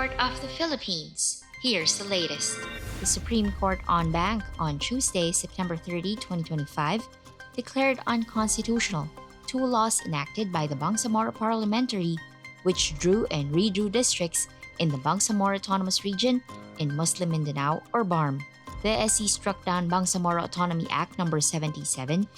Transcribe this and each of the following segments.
Court of the Philippines. Here's the latest. The Supreme Court en banc on Tuesday, September 30, 2025, declared unconstitutional two laws enacted by the Bangsamoro Parliamentary, which drew and redrew districts in the Bangsamoro Autonomous Region in Muslim Mindanao or BARM. The SC struck down Bangsamoro Autonomy Act No. 77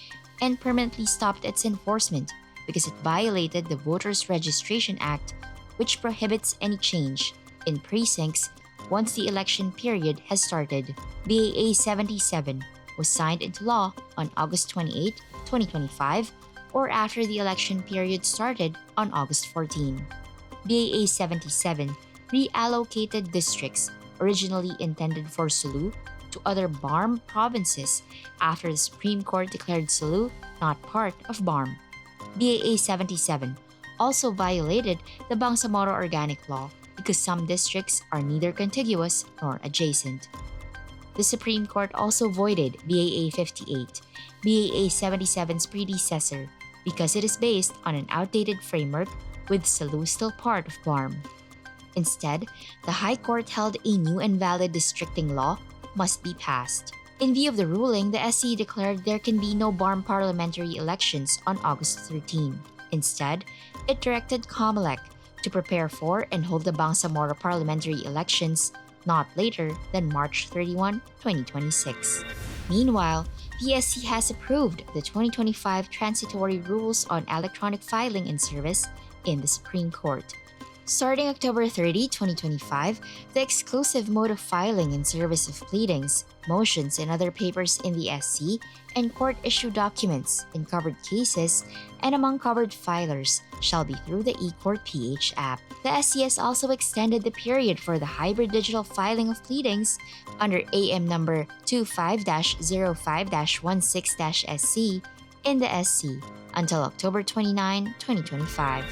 and permanently stopped its enforcement because it violated the Voters Registration Act, which prohibits any change in precincts once the election period has started. BAA 77 was signed into law on August 28, 2025, or after the election period started on August 14. BAA 77 reallocated districts originally intended for Sulu to other BARM provinces after the Supreme Court declared Sulu not part of BARM. BAA 77 also violated the Bangsamoro Organic Law because some districts are neither contiguous nor adjacent. The Supreme Court also voided BAA 58, BAA 77's predecessor, because it is based on an outdated framework with Sulu still part of BARM. Instead, the High Court held a new and valid districting law must be passed. In view of the ruling, the SC declared there can be no BARM parliamentary elections on August 13. Instead, it directed COMELEC to prepare for and hold the Bangsamoro parliamentary elections not later than March 31, 2026. Meanwhile, the SC has approved the 2025 Transitory Rules on Electronic Filing and Service in the Supreme Court. Starting October 30, 2025, the exclusive mode of filing and service of pleadings, motions, and other papers in the SC and court-issued documents in covered cases and among covered filers shall be through the eCourt PH app. The SC has also extended the period for the hybrid digital filing of pleadings under AM number 25-05-16-SC in the SC until October 29, 2025.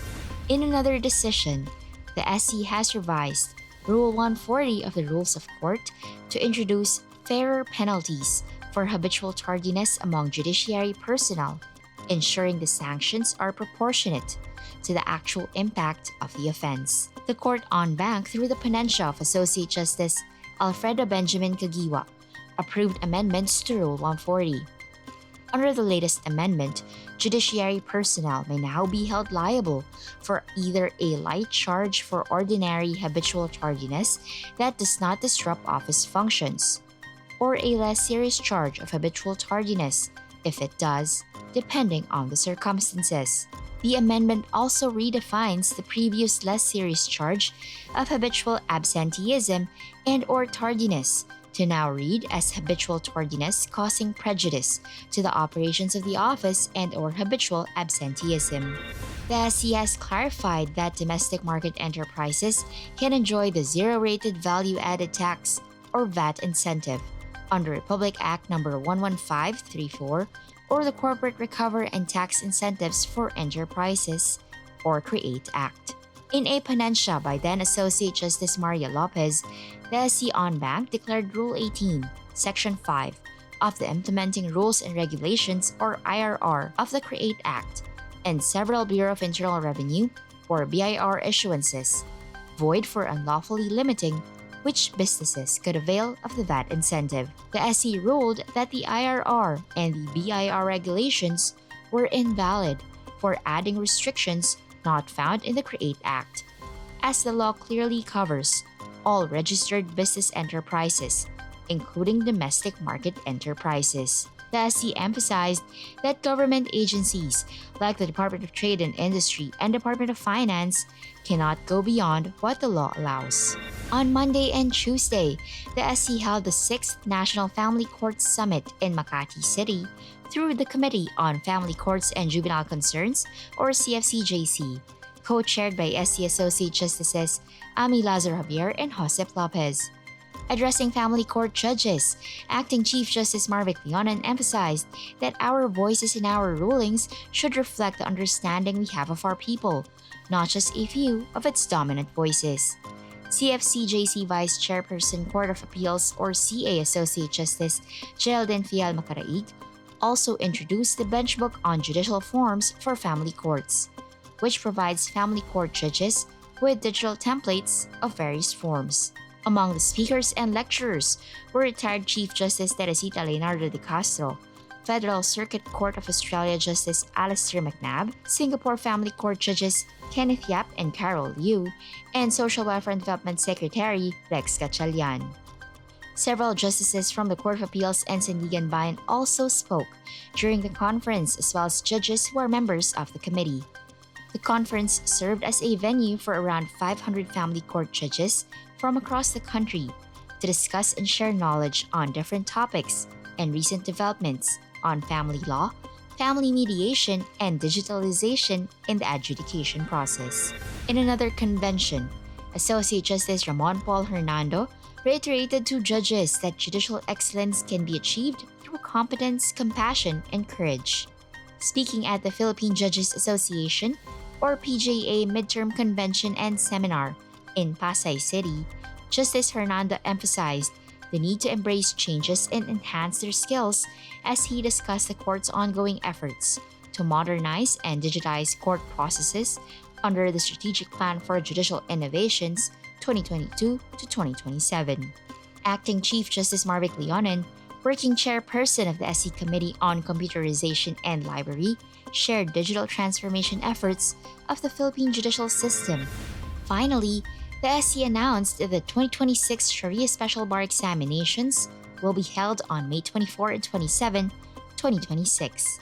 In another decision, the SC has revised Rule 140 of the Rules of Court to introduce fairer penalties for habitual tardiness among judiciary personnel, ensuring the sanctions are proportionate to the actual impact of the offense. The court en banc, through the ponensya of Associate Justice Alfredo Benjamin Caguiwa, approved amendments to Rule 140. Under the latest amendment, judiciary personnel may now be held liable for either a light charge for ordinary habitual tardiness that does not disrupt office functions, or a less serious charge of habitual tardiness if it does, depending on the circumstances. The amendment also redefines the previous less serious charge of habitual absenteeism and/or tardiness to now read as habitual tardiness causing prejudice to the operations of the office and/or habitual absenteeism. The SC has clarified that domestic market enterprises can enjoy the zero-rated value-added tax or VAT incentive under Republic Act No. 11534 or the Corporate Recover and Tax Incentives for Enterprises or CREATE Act. In a ponensya by then Associate Justice Maria Lopez, the SC en banc declared Rule 18, Section 5 of the Implementing Rules and Regulations or IRR of the CREATE Act and several Bureau of Internal Revenue or BIR issuances void for unlawfully limiting which businesses could avail of the VAT incentive. The SC ruled that the IRR and the BIR regulations were invalid for adding restrictions not found in the CREATE Act, as the law clearly covers all registered business enterprises, including domestic market enterprises. The SC emphasized that government agencies like the Department of Trade and Industry and Department of Finance cannot go beyond what the law allows. On Monday and Tuesday, the SC held the 6th National Family Courts Summit in Makati City through the Committee on Family Courts and Juvenile Concerns, or CFCJC, co-chaired by SC Associate Justices Ami Lazaro Javier and Josep Lopez. Addressing family court judges, Acting Chief Justice Marvic Leonan emphasized that our voices in our rulings should reflect the understanding we have of our people, not just a few of its dominant voices. CFCJC Vice Chairperson Court of Appeals or CA Associate Justice Geraldine Fial Macaraig also introduced the Benchbook on Judicial Forms for Family Courts, which provides family court judges with digital templates of various forms. Among the speakers and lecturers were retired Chief Justice Teresita Leonardo de Castro, Federal Circuit Court of Australia Justice Alistair McNabb, Singapore Family Court Judges Kenneth Yap and Carol Liu, and Social Welfare and Development Secretary Rex Gatchalian. Several justices from the Court of Appeals and Sandigan Bayan also spoke during the conference, as well as judges who are members of the committee. The conference served as a venue for around 500 family court judges from across the country to discuss and share knowledge on different topics and recent developments on family law, family mediation, and digitalization in the adjudication process. In another convention, Associate Justice Ramon Paul Hernando reiterated to judges that judicial excellence can be achieved through competence, compassion, and courage. Speaking at the Philippine Judges Association, or PJA Midterm Convention and Seminar in Pasay City, Justice Hernando emphasized the need to embrace changes and enhance their skills as he discussed the court's ongoing efforts to modernize and digitize court processes under the Strategic Plan for Judicial Innovations 2022 to 2027. Acting Chief Justice Marvic Leonen, working chairperson of the SC Committee on Computerization and Library, shared digital transformation efforts of the Philippine judicial system. Finally, the SC announced that the 2026 Shari'ah Special Bar Examinations will be held on May 24 and 27, 2026.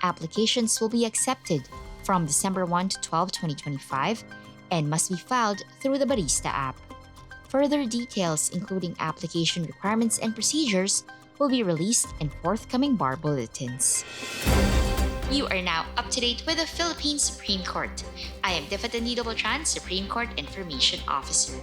Applications will be accepted from December 1 to 12, 2025 and must be filed through the Barista app. Further details, including application requirements and procedures, will be released in forthcoming bar bulletins. You are now up to date with the Philippine Supreme Court. I am Tiffany Double Supreme Court Information Officer.